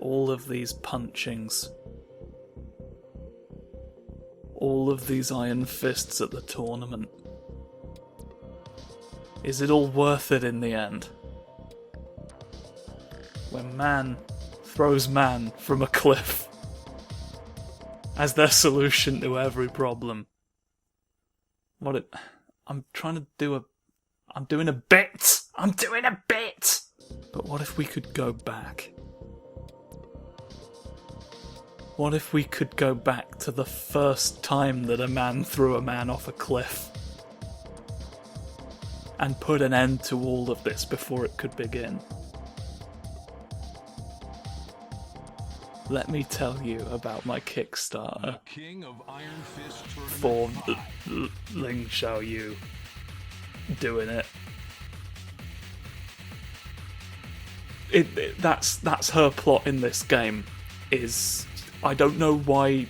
all of these punchings, all of these iron fists at the tournament. Is it all worth it in the end? When man throws man from a cliff as their solution to every problem. I'm doing a bit! But what if we could go back? What if we could go back to the first time that a man threw a man off a cliff? And put an end to all of this before it could begin? Let me tell you about my Kickstarter for Ling Xiaoyu doing it. That's her plot in this game. I don't know where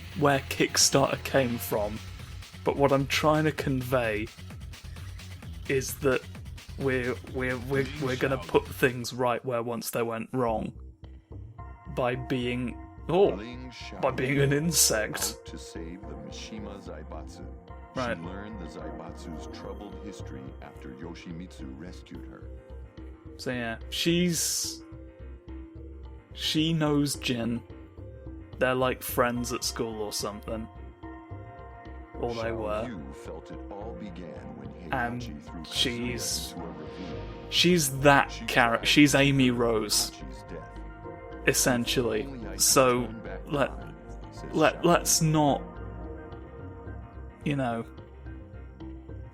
Kickstarter came from, but what I'm trying to convey is that we're gonna put things right where once they went wrong by being an insect. To save the Mishima Zaibatsu. Right. She learned the Zaibatsu's troubled history after Yoshimitsu rescued her. So yeah, she knows Jin. They're like friends at school or something. Or they were. Xiaoyu felt it all began when And Heihachi threw she's Kasuga into a ravine. she's that character. She's Amy Rose, Heihachi's death. essentially. Only I could So turn back let time, says let Xiaoyu. let's not,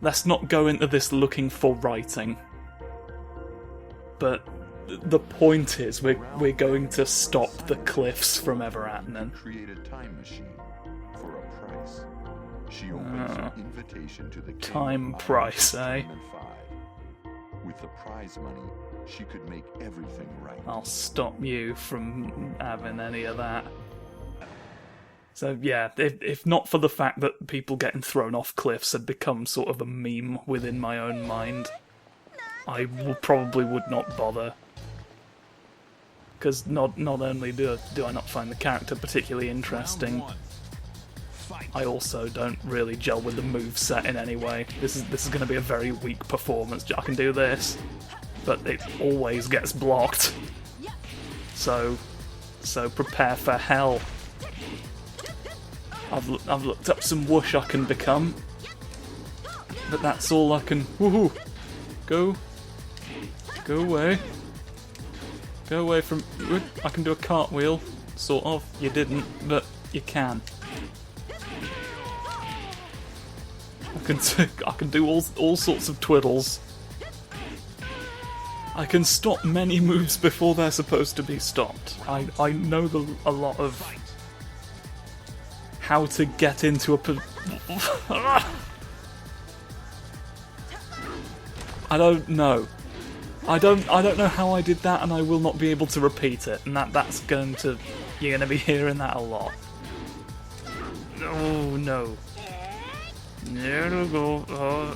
let's not go into this looking for writing. But the point is, we're going to stop the cliffs from ever happening. Create a time machine for a price. She opens an invitation to the king Time of price, Iron eh? Time and Five. With the prize money, she could make everything right. I'll stop you from having any of that. So yeah, if not for the fact that people getting thrown off cliffs had become sort of a meme within my own mind, I probably would not bother. Because not only do I not find the character particularly interesting, I also don't really gel with the moveset in any way. This is going to be a very weak performance. I can do this, but it always gets blocked. So prepare for hell. I've looked up some whoosh I can become, but that's all I can. Woohoo! Go away. Go away from. I can do a cartwheel, sort of. You didn't, but you can. I can do all sorts of twiddles. I can stop many moves before they're supposed to be stopped. I know a lot of how to get into a. I don't know. I don't know how I did that, and I will not be able to repeat it. And that's going to. You're going to be hearing that a lot. Oh no. There we go.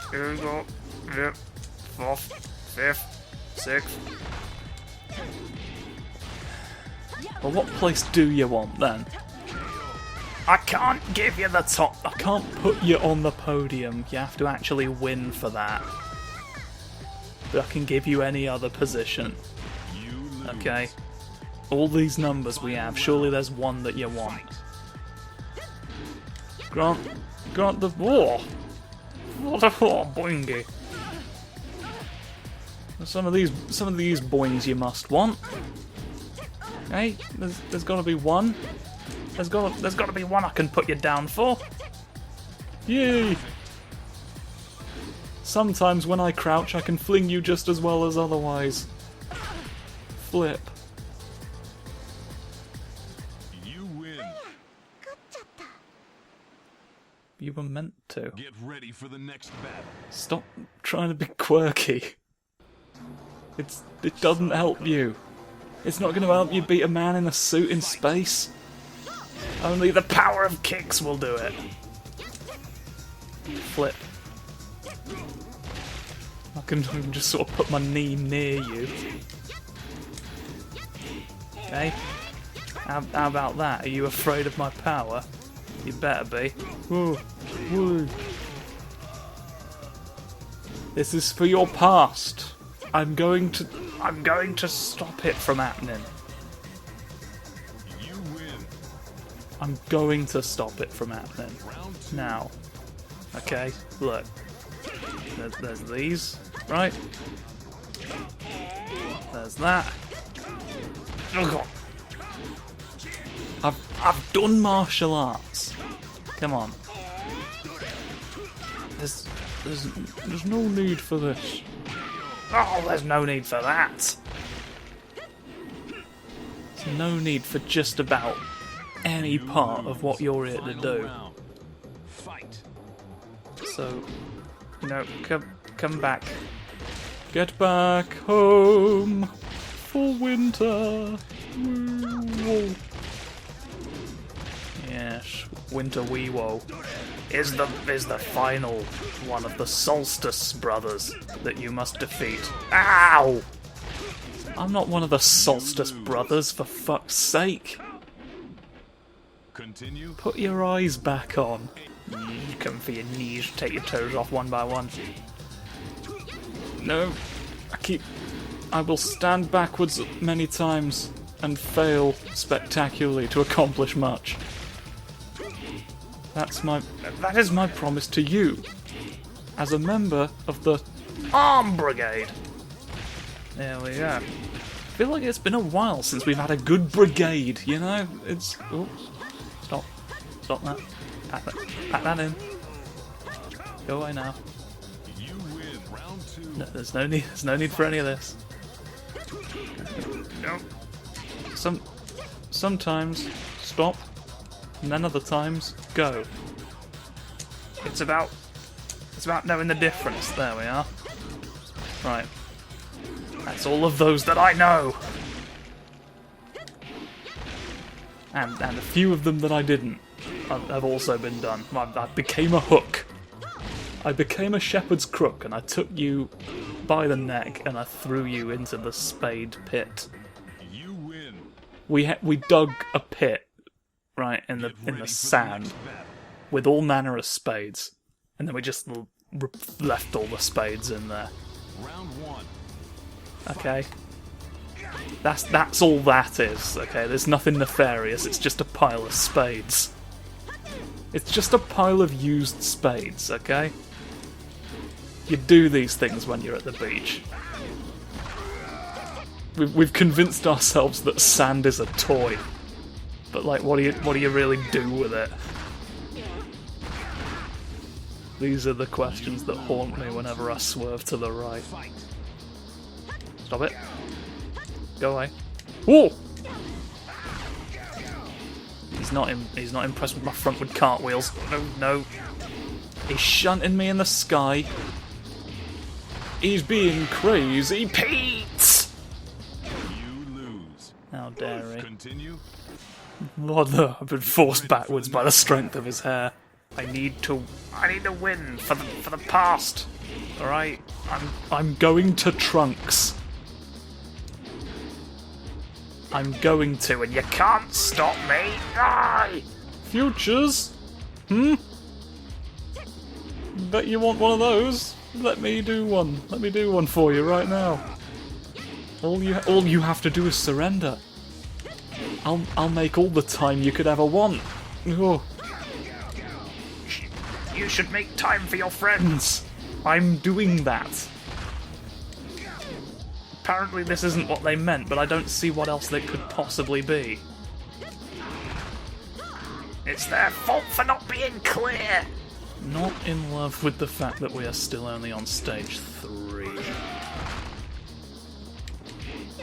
Here we go. Yep. Fourth, fifth, sixth. Well, what place do you want then? I can't give you the top. I can't put you on the podium. You have to actually win for that. But I can give you any other position. Okay? All these numbers we have, surely there's one that you want. Grant the war. What a boingy. Some of these boings you must want. Hey, there's got to be one. There's got to be one I can put you down for. Yay! Sometimes when I crouch, I can fling you just as well as otherwise. Flip. You win. You were meant to. Get ready for the next battle. Stop trying to be quirky. It doesn't help you. It's not going to help you beat a man in a suit in space. Only the power of kicks will do it. Flip. I can just sort of put my knee near you. Okay? How about that? Are you afraid of my power? You better be. Whoa. Whoa. This is for your past. I'm going to stop it from happening. You win. I'm going to stop it from happening. Now. Okay, look. There's these, right? There's that. Oh God. I've done martial arts. Come on. There's no need for this. Oh, there's no need for that. There's no need for just about any part of what you're here to do. Fight. So, come back. Get back home for winter. Woo. Yes, Winter Weewo is the final one of the Solstice brothers that you must defeat. Ow! I'm not one of the Solstice brothers, for fuck's sake. Continue. Put your eyes back on. Come for your knees, take your toes off one by one. No, I will stand backwards many times and fail spectacularly to accomplish much. That is my promise to you, as a member of the Arm Brigade. There we go. I feel like it's been a while since we've had a good brigade, you know? It's... Oops. Stop that. Pack that in. Go away now. You win. Round 2. No, there's no need for any of this. No. Sometimes stop, and then other times go. It's about knowing the difference. There we are. Right. That's all of those that I know. And a few of them that I didn't have also been done. I became a hook. I became a shepherd's crook, and I took you by the neck and I threw you into the spade pit. You win. We dug a pit, right, in the sand with all manner of spades, and then we just left all the spades in there. Round 1. Okay. That's all that is, okay? There's nothing nefarious, it's just a pile of spades. It's just a pile of used spades, okay? You do these things when you're at the beach. We've convinced ourselves that sand is a toy. But like, what do you really do with it? These are the questions that haunt me whenever I swerve to the right. Stop it. Go away. Whoa! He's not impressed with my frontward cartwheels. No. He's shunting me in the sky. He's being crazy Pete! You lose. How dare he. Continue. I've been forced backwards by the strength of his hair. I need to win for the past. Alright? I'm going to Trunks. I'm going to, and you can't stop me! Die! Futures? Bet you want one of those? Let me do one. Let me do one for you right now. All you have to do is surrender. I'll make all the time you could ever want. Oh. You should make time for your friends. I'm doing that. Apparently this isn't what they meant, but I don't see what else it could possibly be. It's their fault for not being clear! Not in love with the fact that we are still only on stage 3.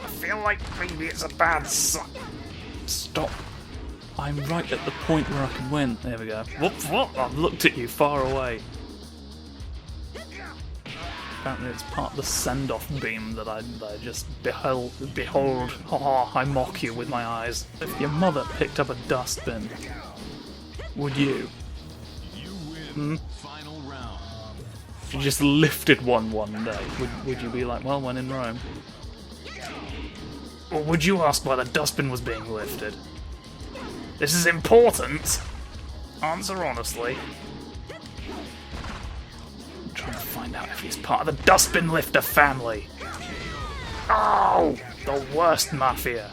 I feel like maybe it's a bad sign. Stop. I'm right at the point where I can win. There we go. Whoop. I've looked at you far away. Apparently it's part of the send-off beam that I just behold. I mock you with my eyes. If your mother picked up a dustbin, would you? You win. Final round. If you just lifted one day, would you be like, well, when in Rome? Or would you ask why the dustbin was being lifted? This is important! Answer honestly. I'm trying to find out if he's part of the dustbin lifter family. Oh! The worst mafia.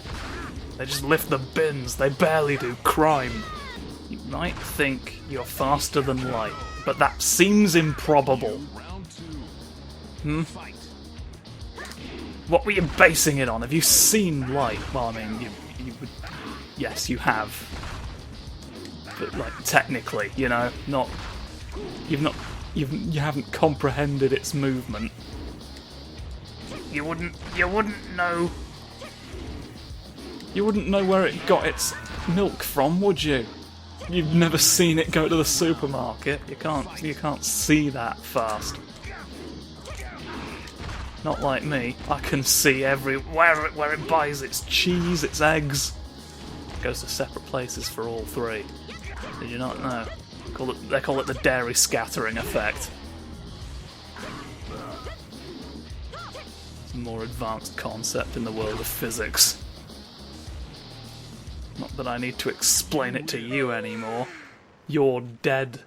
They just lift the bins, they barely do crime. You might think you're faster than light, but that seems improbable. Round 2. Fight. What were you basing it on? Have you seen light? Well, I mean, you would... Yes, you have. But, like, technically, you know, not... You haven't comprehended its movement. You wouldn't know... You wouldn't know where it got its milk from, would you? You've never seen it go to the supermarket. You can't see that fast. Not like me. I can see everywhere where it buys its cheese, its eggs. It goes to separate places for all three. Did you not know? They call it the dairy scattering effect. It's a more advanced concept in the world of physics. Not that I need to explain it to you anymore. You're dead.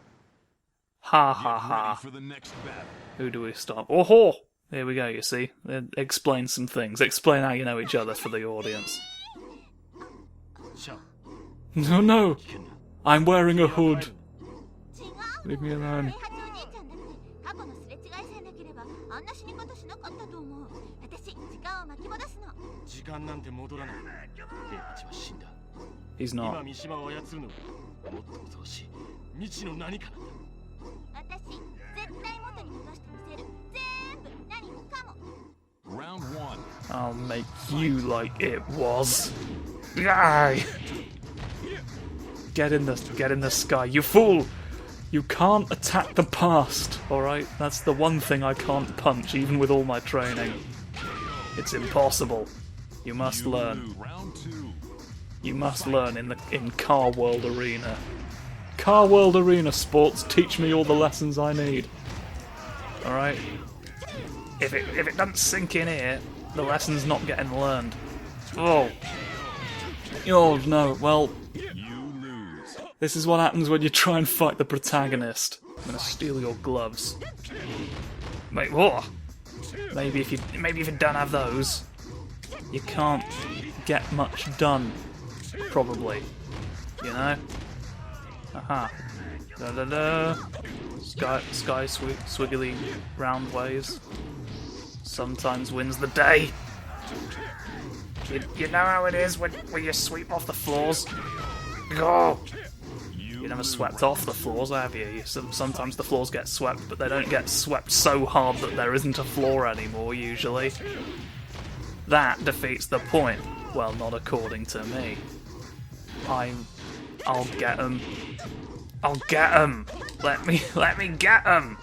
Ha ha ha. For the next battle. Who do we stop? Oh ho! Here we go, you see. Explain some things. Explain how you know each other for the audience. No, no! I'm wearing a hood. Leave me alone. He's not. Round 1. I'll make you like it was. Aye. Get in the sky, you fool! You can't attack the past, alright? That's the one thing I can't punch, even with all my training. It's impossible. You must learn. Round 2. You must learn in Car World Arena. Car World Arena sports teach me all the lessons I need. Alright? If it doesn't sink in here, the lesson's not getting learned. Oh. Oh no, well... You lose. This is what happens when you try and fight the protagonist. I'm gonna steal your gloves. Wait, what? Maybe if you don't have those, you can't get much done. Probably. You know? Aha. Da da da. Sky swiggly round ways. Sometimes wins the day. You know how it is when you sweep off the floors? Go! You never swept off the floors, have you? Sometimes the floors get swept, but they don't get swept so hard that there isn't a floor anymore, usually. That defeats the point. Well, not according to me. I'll get 'em. I'll get 'em! Let me get 'em!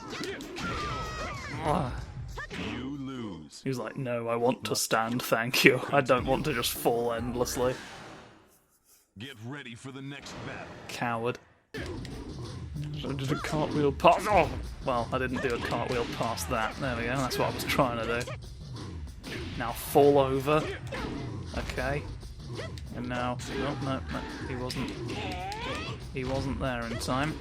You lose. He was like, no, I want to stand, thank you. I don't want to just fall endlessly. Get ready for the next battle. Coward. I did a cartwheel past... Oh! Well, I didn't do a cartwheel past that. There we go, that's what I was trying to do. Now fall over. Okay. And now... Oh, no, he wasn't... He wasn't there in time.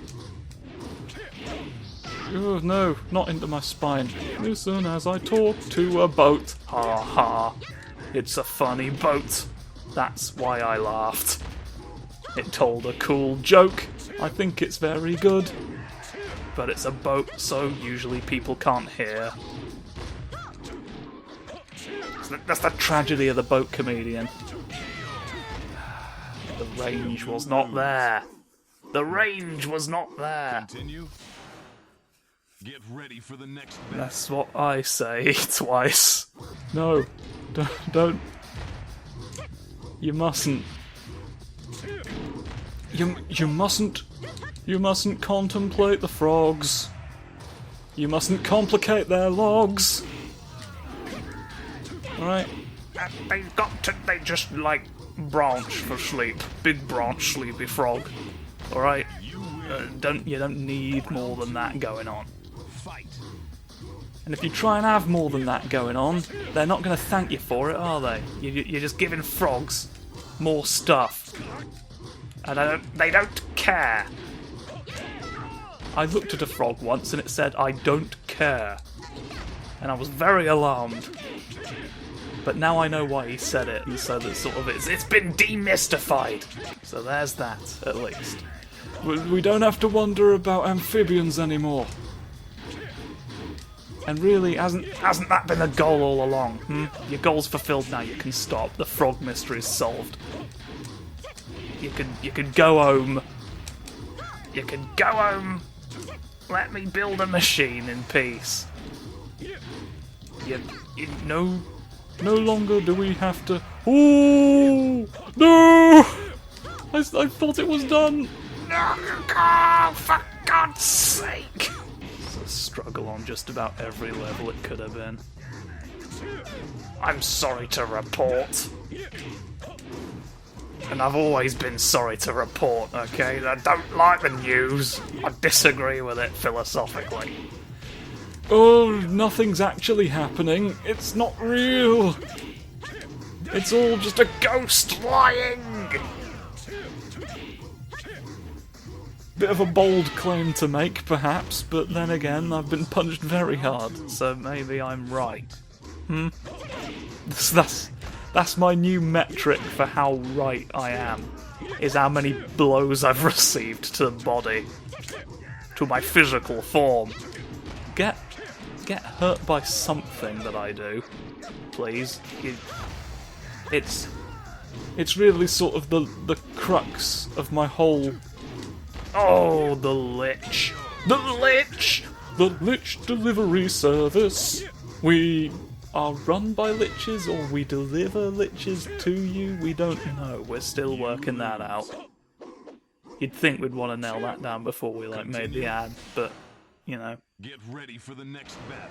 Oh, no, not into my spine. Listen as I talk to a boat. Ha ha. It's a funny boat. That's why I laughed. It told a cool joke. I think it's very good. But it's a boat, so usually people can't hear. That's the tragedy of the boat comedian. The range was not there. The range was not there. Continue. Get ready for the next battle. That's what I say twice. No, don't. You mustn't. You mustn't. You mustn't contemplate the frogs. You mustn't complicate their logs. Alright? They just like branch for sleep. Big branch sleepy frog. Alright? You don't need more than that going on. Fight. And if you try and have more than that going on, they're not going to thank you for it, are they? You're just giving frogs more stuff. And they don't care. I looked at a frog once and it said, "I don't care." And I was very alarmed. But now I know why he said it, and so that sort of it's been demystified. So there's that, at least. We don't have to wonder about amphibians anymore. And really, hasn't that been the goal all along? Your goal's fulfilled now, you can stop. The frog mystery's solved. You can go home. You can go home. Let me build a machine in peace. No longer do we have to... Oh! No! I thought it was done. No, oh, for God's sake! It's a struggle on just about every level it could have been. I'm sorry to report. And I've always been sorry to report, okay? I don't like the news. I disagree with it philosophically. Oh, nothing's actually happening. It's not real. It's all just a Ghost lying! bit of a bold claim to make, perhaps, but then again, I've been punched very hard. So maybe I'm right. That's my new metric for how right I am, Is how many blows I've received to the body. To my physical form. Get hurt by something that I do, please. It's It's really sort of the crux of my whole... Oh, the Lich. The Lich! The Lich delivery service. We are run by liches, or we deliver liches to you. We don't know. We're still working that out. You'd think we'd want to nail that down before we made the ad, but you know. Get ready for the next battle.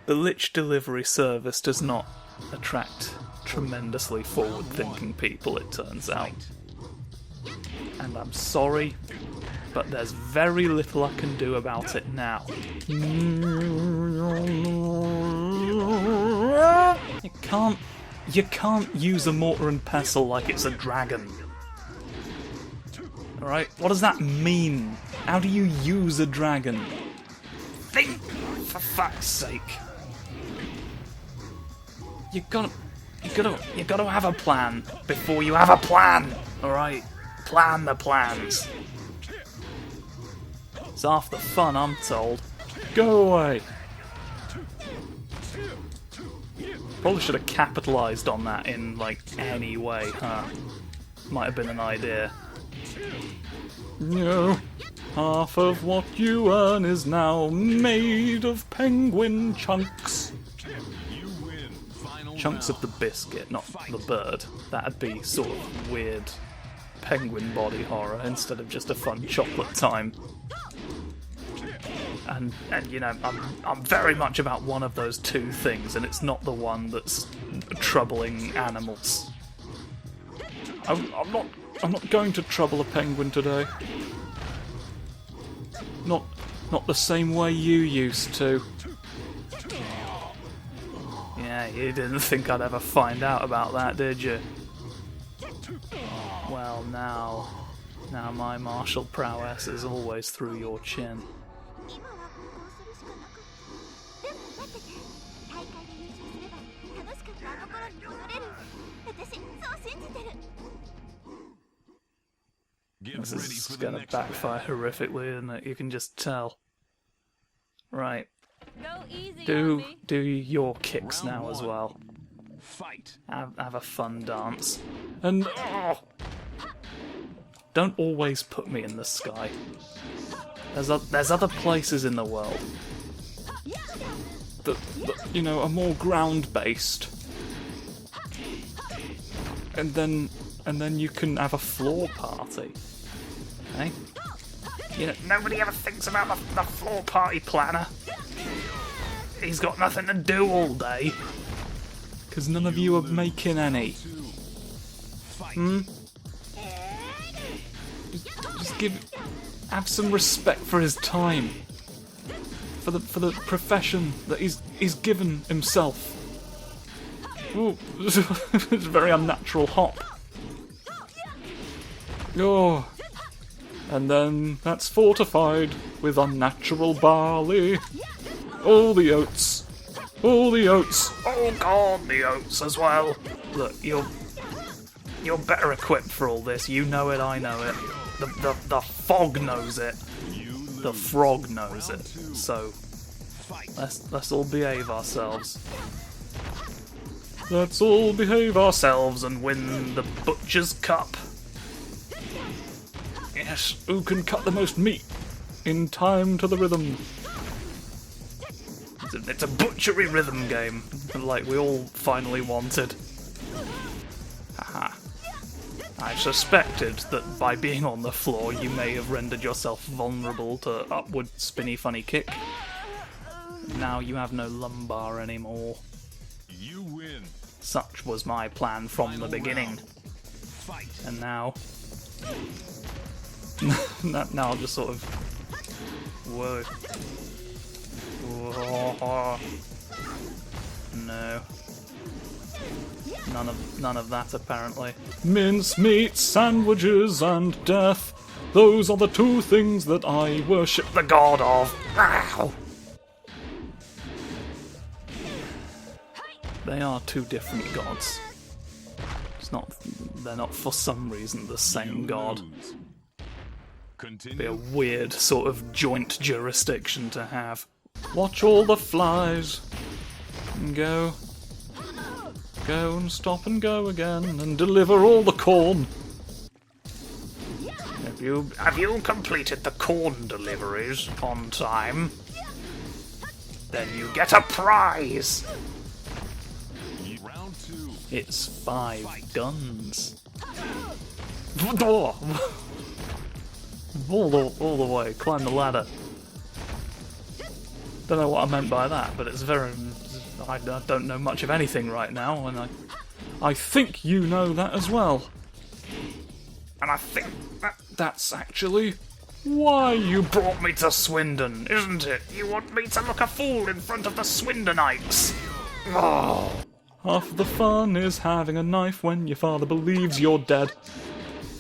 The Lich delivery service does not attract tremendously forward-thinking people, it turns out. And I'm sorry, but there's very little I can do about it now. You can't use a mortar and pestle like it's a dragon. Alright, what does that mean? How do you use a dragon? Think, for fuck's sake. You gotta have a plan before you have a plan. Alright? Plan the plans. It's half the fun, I'm told. Go away. Probably should have capitalised on that in, any way, huh? Might have been an idea. No. Half of what you earn is now made of penguin chunks. You win. Final Chunks of round. the biscuit, not the bird. That'd be sort of weird penguin body horror instead of just a fun chocolate time. And you know, I'm very much about one of those two things, and it's not the one that's troubling animals. I'm not going to trouble a penguin today. Not the same way you used to. Yeah, you didn't think I'd ever find out about that, did you? Well, now my martial prowess is always through your chin. Get This ready is for the gonna next backfire horrifically, isn't it? You can just tell. Right. Go easy on me. Do your kicks Round now as one. well. Fight. Have a fun dance. And Don't always put me in the sky. There's other places in the world. that are more ground-based. And then you can have a floor party. Eh? You know, nobody ever thinks about the floor party planner. He's got nothing to do all day. Because none of you are making any. Just have some respect for his time. for the profession that he's given himself. Ooh, it's a very unnatural hop. Oh, and then that's fortified with unnatural barley. All the oats. All the oats. Oh god, the oats as well. Look, you're better equipped for all this. You know it, I know it. The fog knows it. The frog knows it. So let's all behave ourselves. Let's all behave ourselves and win the Butcher's Cup. Yes, who can cut the most meat in time to the rhythm? It's a butchery rhythm game, like we all finally wanted. Haha. I suspected that by being on the floor you may have rendered yourself vulnerable to upward spinny funny kick. Now you have no lumbar anymore. You win. Such was my plan from the beginning. And now... now I'll just sort of... Whoa. Whoa. No. None of that, apparently. Mincemeat, sandwiches, and death. Those are the two things that I worship the god of. Ow! They are two different gods. They're not for some reason the same god. Be a weird sort of joint jurisdiction to have. Watch all the flies. And go and stop and go again and deliver all the corn. Have you completed the corn deliveries on time? Then you get a prize. Round 2. It's 5 guns. All the way, climb the ladder. Don't know what I meant by that, but it's very... I don't know much of anything right now, and I think you know that as well. And I think that's actually why you brought me to Swindon, isn't it? You want me to look a fool in front of the Swindonites? Oh. Half the fun is having a knife when your father believes you're dead.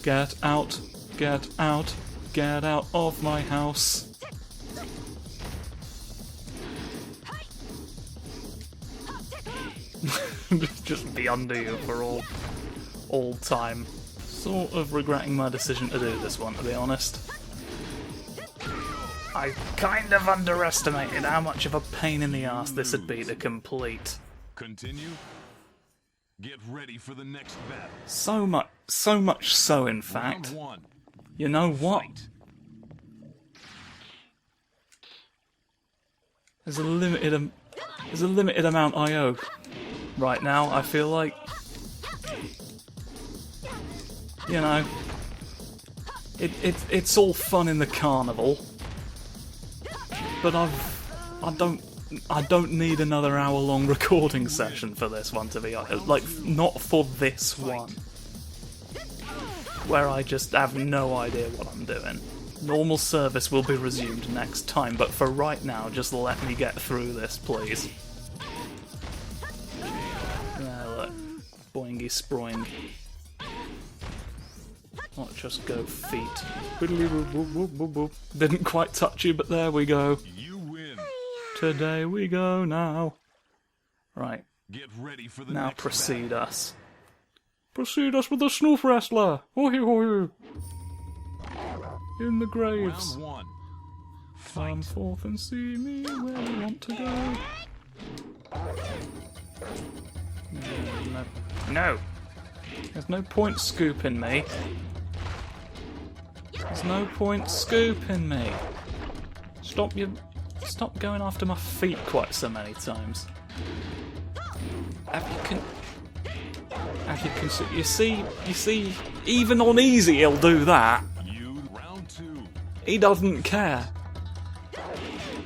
Get out, get out, get out of my house. Just be under you for all time. Sort of regretting my decision to do this one, to be honest. I kind of underestimated how much of a pain in the ass this would be to complete. Continue. Get ready for the next battle. So much so, in fact. Round 1. You know what? Fight. There's a limited amount I owe right now. I feel like, you know, it's all fun in the carnival, but I don't need another hour-long recording session for this one, to be honest. Like, not for this one, where I just have no idea what I'm doing. Normal service will be resumed next time, but for right now, just let me get through this, please. There, look. Boingy sproing. Not just go feet. Didn't quite touch you, but there we go. You win. Today we go now. Right. Get ready for the Now next proceed battle. us. Proceed us with the snoof wrestler! Hoo-hoo-hoo! In the graves. Round 1. Come Fight. forth and see me where you want to go. No. There's no point scooping me. There's no point scooping me. Stop going after my feet quite so many times. You see, even on easy he'll do that. Round 2. He doesn't care.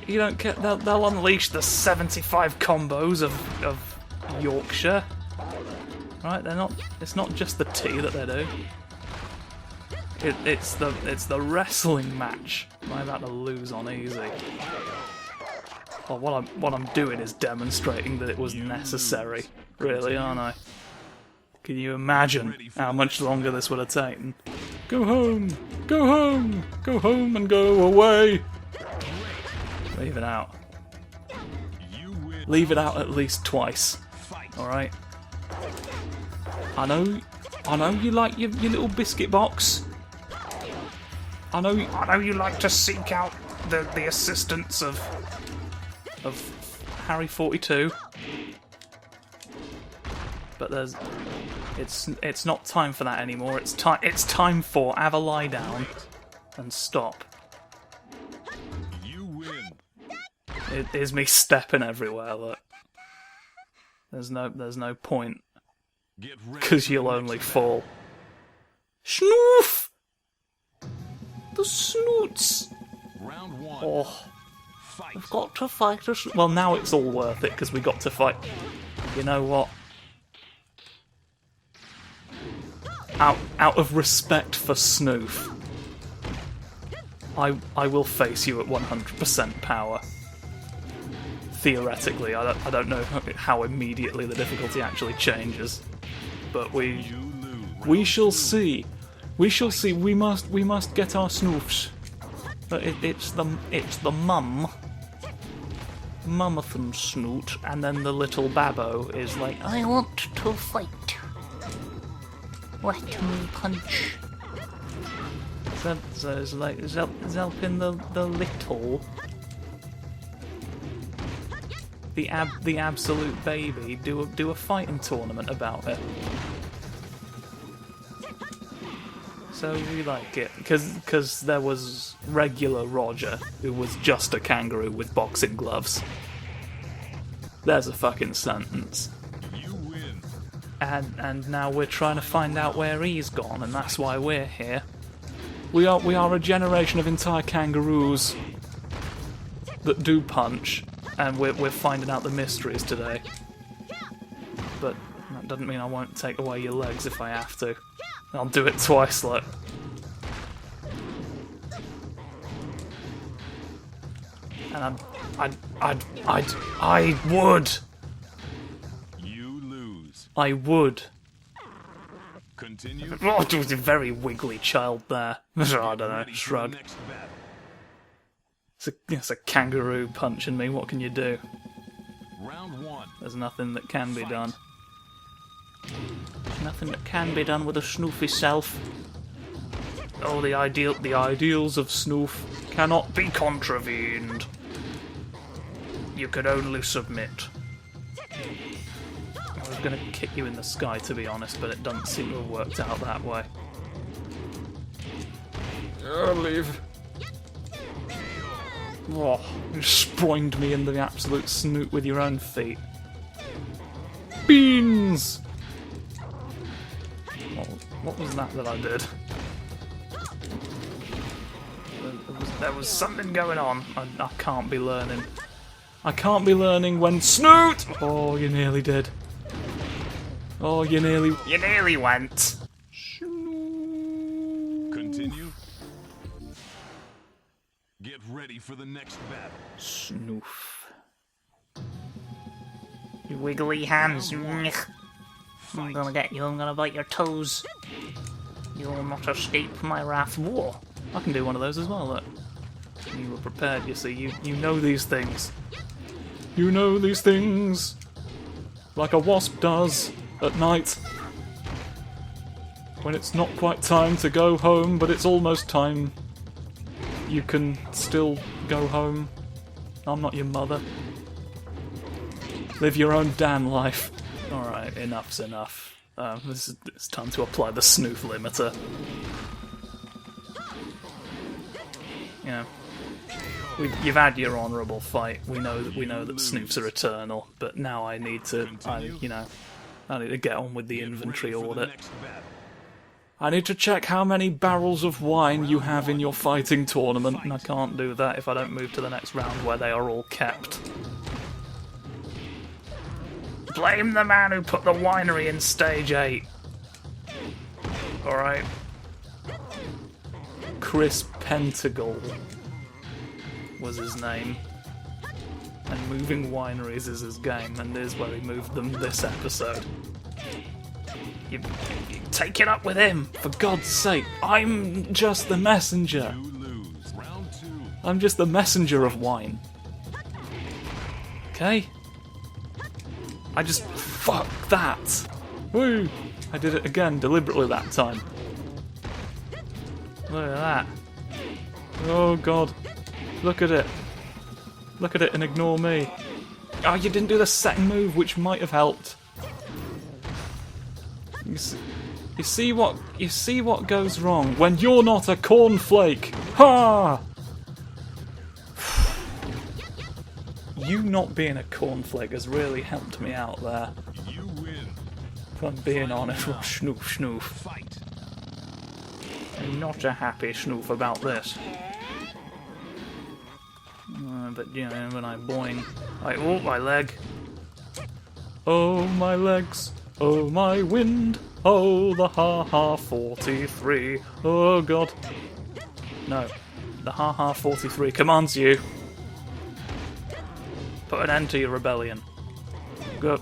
He don't care. They'll unleash the 75 combos of Yorkshire. Right? It's not just the tea that they do. It's the wrestling match. I'm about to lose on easy. Well, what I'm doing is demonstrating that it was necessary, really, aren't I? Can you imagine how much longer this would have taken? Go home! Go home! Go home and go away! Leave it out. Leave it out at least twice. Alright? I know you like your little biscuit box. I know you like to seek out the assistance of Harry 42. But it's not time for that anymore. It's time for have a lie down and stop. You win. It is me stepping everywhere. Look, there's no point Get ready because for you'll the only next fall. Snoof! The snoots. battle. Round 1. Oh, Fight. I've got to fight us. Well, now it's all worth it because we got to fight. You know what? Out of respect for Snoof, I will face you at 100% power. Theoretically, I don't know how immediately the difficulty actually changes, but we shall see. We shall see. We must get our Snoofs. But it's the Mummathon Snoot, and then the little Babbo is like, I want to fight. Let me punch. So it's like helping the little, the absolute baby do a fighting tournament about it. So we like it because there was regular Roger who was just a kangaroo with boxing gloves. There's a fucking sentence. You win. And now we're trying to find out where he's gone, and that's why we're here. We are a generation of entire kangaroos that do punch, and we're finding out the mysteries today. But that doesn't mean I won't take away your legs if I have to. I'll do it twice, look. And I would. You lose. I would. Continue. Oh, it was a very wiggly child there. I don't know, Ready for the shrug. next battle. It's a kangaroo punching me, what can you do? Round 1. There's nothing that can be done. There's nothing that can be done with a Snoofy self. Oh, the ideals of Snoof cannot be contravened. You could only submit. I was going to kick you in the sky, to be honest, but it doesn't seem to have worked out that way. Leave. Oh, you sproined me in the absolute snoot with your own feet. Beans! What was that I did? There was something going on. I can't be learning. I can't be learning when Snoot! Oh, you nearly did. Oh, you nearly went. Continue. Get ready for the next battle. Snoof. You wiggly hands. I'm gonna get you. I'm gonna bite your toes. You'll not escape my wrath. Whoa! I can do one of those as well, look. You were prepared, you see. You know these things. You know these things. Like a wasp does at night. When it's not quite time to go home, but it's almost time. You can still go home. I'm not your mother. Live your own damn life. Alright, enough's enough. It's time to apply the Snoof limiter. You know, you've had your honourable fight. We know that Snoofs are eternal, but now I need to, I need to get on with the inventory audit. I need to check how many barrels of wine you have in your fighting tournament, and I can't do that if I don't move to the next round where they are all kept. Blame the man who put the winery in stage 8. Alright. Chris Pentagle was his name. and moving wineries is his game, and is where he moved them this episode. You take it up with him, for God's sake. I'm just the messenger. You lose. Round 2. I'm just the messenger of wine. Okay? I just... fuck that! Woo! I did it again, deliberately that time. Look at that. Oh god. Look at it. Look at it and ignore me. Oh, you didn't do the second move, which might have helped. You see what goes wrong when you're not a cornflake. Ha! You not being a cornflake has really helped me out there. You win. If I'm being honest. Oh, snoof, snoof. Fight. I'm not a happy snoof about this. But you know, when I boing, oh, my leg. Oh, my legs. Oh, my wind. Oh, the ha-ha 43. Oh, God. No. The ha-ha 43 commands you. Put an end to your rebellion. Go.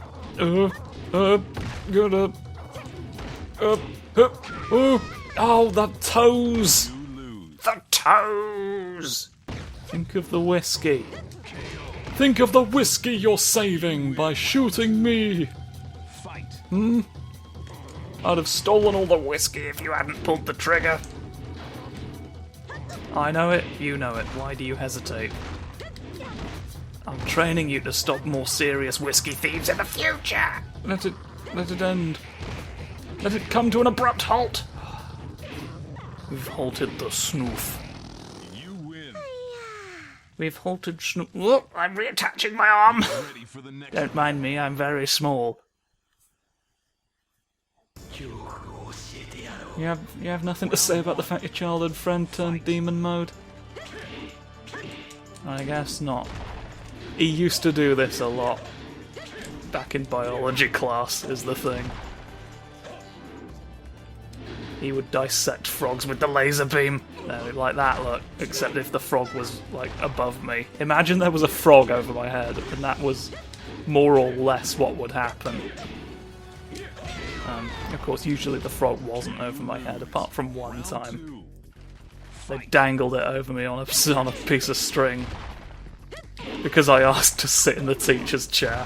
Get up. Oh, the toes! The toes! Think of the whiskey. Think of the whiskey you're saving by shooting me. Fight. I'd have stolen all the whiskey if you hadn't pulled the trigger. I know it, you know it. Why do you hesitate? I'm training you to stop more serious whiskey thieves in the future! Let it end. Let it come to an abrupt halt! We've halted the snoof. You win. We've halted snoof. Look, I'm reattaching my arm! Ready for the next. Don't mind me, I'm very small. You have nothing to say about the fact your childhood friend turned demon mode? I guess not. He used to do this a lot. Back in biology class is the thing. He would dissect frogs with the laser beam. No, like that, look. Except if the frog was, like, above me. Imagine there was a frog over my head, and that was more or less what would happen. Of course, usually the frog wasn't over my head, apart from one time. They dangled it over me on a piece of string. Because I asked to sit in the teacher's chair.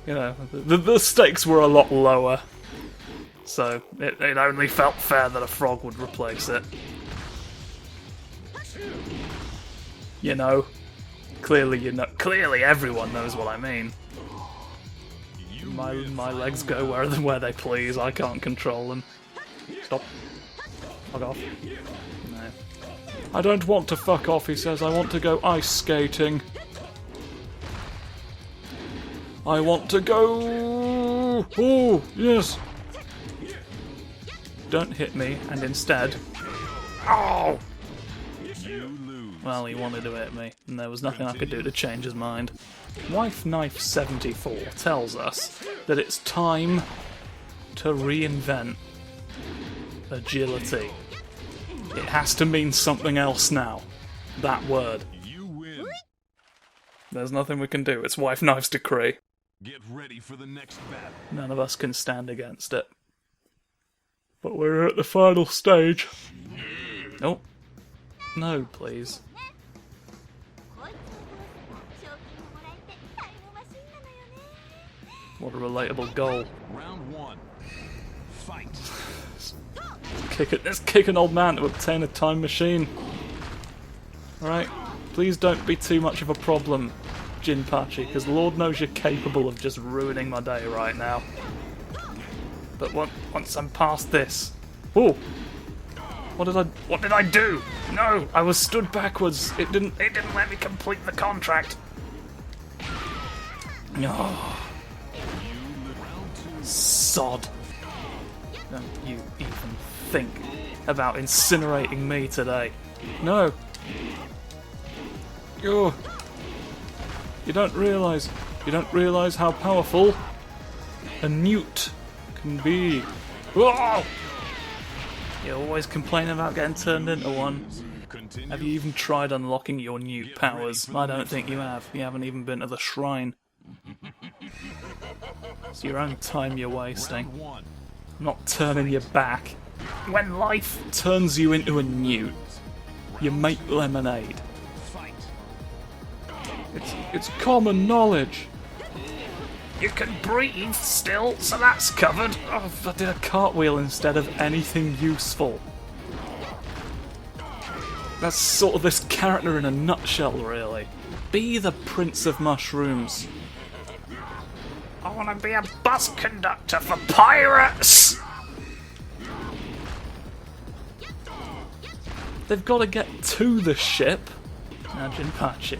You know, the stakes were a lot lower. So, it only felt fair that a frog would replace it. You know. Clearly everyone knows what I mean. My legs go where they please, I can't control them. Stop. Fuck off. No. I don't want to fuck off, he says, I want to go ice skating. I want to go... Oh, yes! Don't hit me, and instead... Oh! Well, he wanted to hit me, and there was nothing I could do to change his mind. Wife Knife 74 tells us that it's time to reinvent agility. It has to mean something else now. That word. You win. There's nothing we can do. It's Wife Knife's decree. Get ready for the next battle. None of us can stand against it. But we're at the final stage. Oh. No, please. What a relatable goal. Round 1. Fight. Let's kick an old man to obtain a time machine. Alright? Please don't be too much of a problem, Jinpachi, because Lord knows you're capable of just ruining my day right now. But once I'm past this... Ooh! What did I do? No! I was stood backwards. It didn't let me complete the contract. Oh. Sod. Don't you even think about incinerating me today. No. Oh. You don't realise how powerful a newt can be. Oh! You always complain about getting turned into one. Continue. Have you even tried unlocking your new powers? I don't think you have. You haven't even been to the shrine. It's your own time you're wasting. Round one. Not turning your back. When life turns you into a newt, you make lemonade. Fight. It's common knowledge. You can breathe still, so that's covered. Oh, I did a cartwheel instead of anything useful. That's sort of this character in a nutshell, really. Be the Prince of Mushrooms. I want to be a bus conductor for pirates! They've got to get to the ship. Imagine Pachi.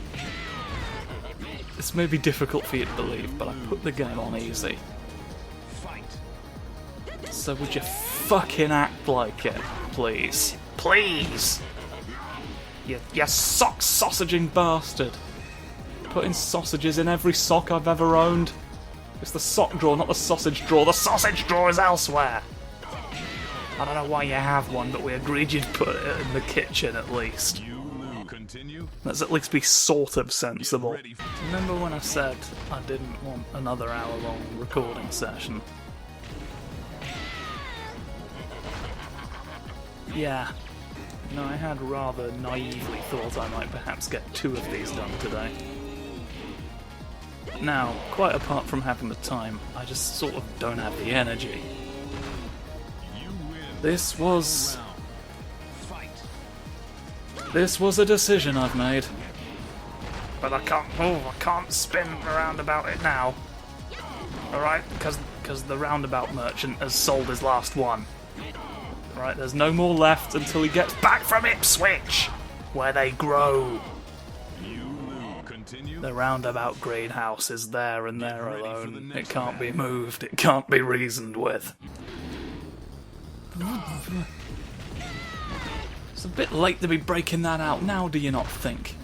This may be difficult for you to believe, but I put the game on easy. Fight. So would you fucking act like it, please? Please! You sock sausaging bastard. Putting sausages in every sock I've ever owned. It's the sock drawer, not the sausage drawer. The sausage drawer is elsewhere. I don't know why you have one, but we agreed you'd put it in the kitchen at least. You lose. Continue. Let's at least be sort of Get sensible. ready. Remember when I said I didn't want another hour-long recording session? Yeah. No, I had rather naively thought I might perhaps get 2 of these done today. Now, quite apart from having the time, I just sort of don't have the energy. You win. This was Fight. a decision I've made. But I can't spin around about it now. Alright, because the roundabout merchant has sold his last one. Right, there's no more left until he gets back from Ipswich, where they grow. You lose. Continue. The roundabout greenhouse is there and there ready for the alone. It next can't be battle. moved, it can't be reasoned with. It's a bit late to be breaking that out now, do you not think?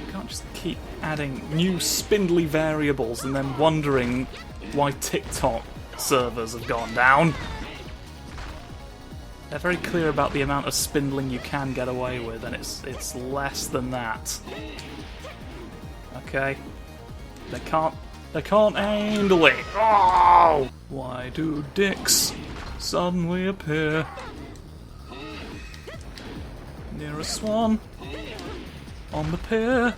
You can't just keep adding new spindly variables and then wondering why TikTok servers have gone down. They're very clear about the amount of spindling you can get away with, and it's less than that. Okay? They can't handle it. Oh! Why do dicks suddenly appear near a swan on the pier?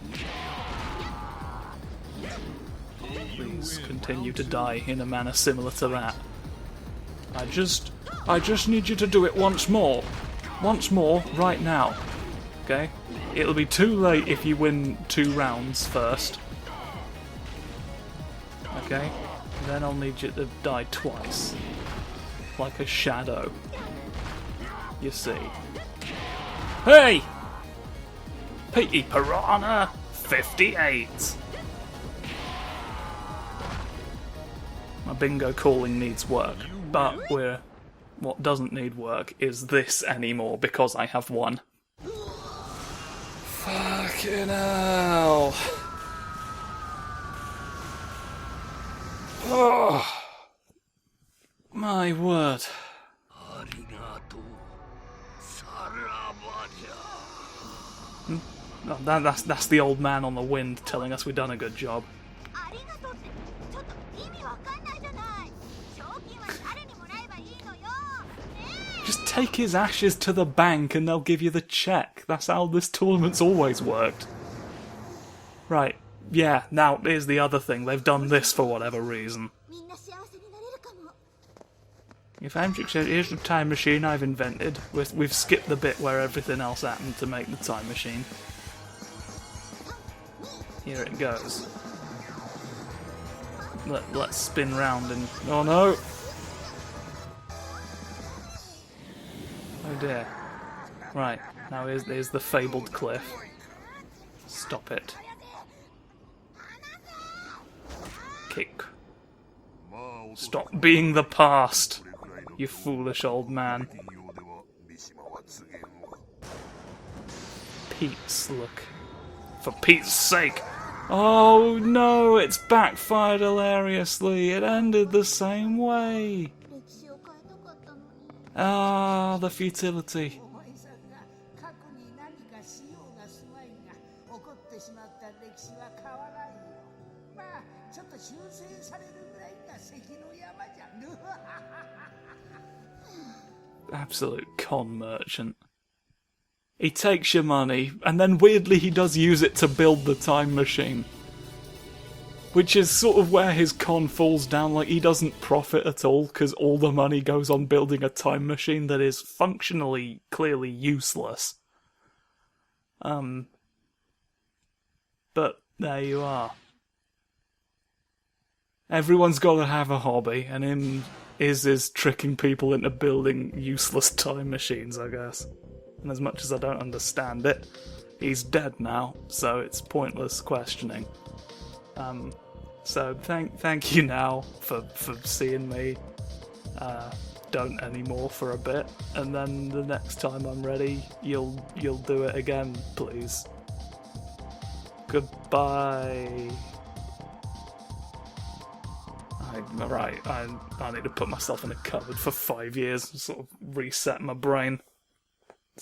Please continue to die in a manner similar to that. I just need you to do it once more. Once more, right now. Okay? It'll be too late if you win 2 rounds first. Okay? Then I'll need you to die twice. Like a shadow. You see. Hey! Petey Piranha 58! My bingo calling needs work, but what doesn't need work is this anymore because I have won. Fucking hell. Oh, my word. Oh, that's the old man on the wind telling us we've done a good job. ありがとうってちょっと意味わかんないじゃない賞金は誰にもらえばいいのよね Just take his ashes to the bank and they'll give you the check. That's how this tournament's always worked. Right, yeah, now here's the other thing. They've done this for whatever reason. みんな幸せになれるかも If I'm successful, here's the time machine I've invented. We've skipped the bit where everything else happened to make the time machine. Here it goes. Let's spin round and... Oh no! Oh dear. Right, now here's the fabled cliff. Stop it. Kick. Stop being the past, you foolish old man. Pete's look. For Pete's sake! Oh no, it's backfired hilariously. It ended the same way. 歴史を変えたかったのに Ah, the futility. お前さんが過去に何かしよ absolute con merchant. He takes your money, and then weirdly he does use it to build the time machine. Which is sort of where his con falls down, like he doesn't profit at all, because all the money goes on building a time machine that is functionally, clearly useless. But there you are. Everyone's got to have a hobby, and him is tricking people into building useless time machines, I guess. And as much as I don't understand it, he's dead now, so it's pointless questioning. So thank you now for seeing me. Don't anymore for a bit, and then the next time I'm ready, you'll do it again, please. Goodbye. I need to put myself in a cupboard for 5 years and sort of reset my brain.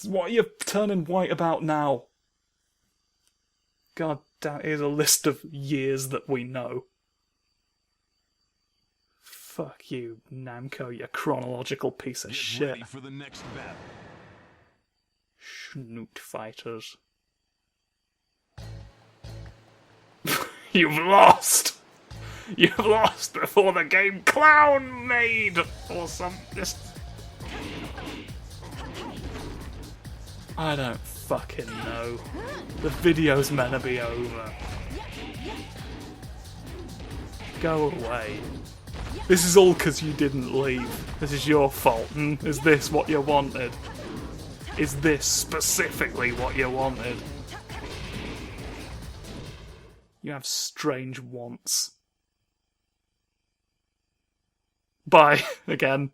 What are you turning white about now? God damn, here's a list of years that we know. Fuck you, Namco, you chronological piece of Get shit. ready for the next battle. Schnoot fighters. You've lost! You've lost before the game Clown made! Or some... just... I don't fucking know. The video's meant to be over. Go away. This is all because you didn't leave. This is your fault. Is this what you wanted? Is this specifically what you wanted? You have strange wants. Bye, again.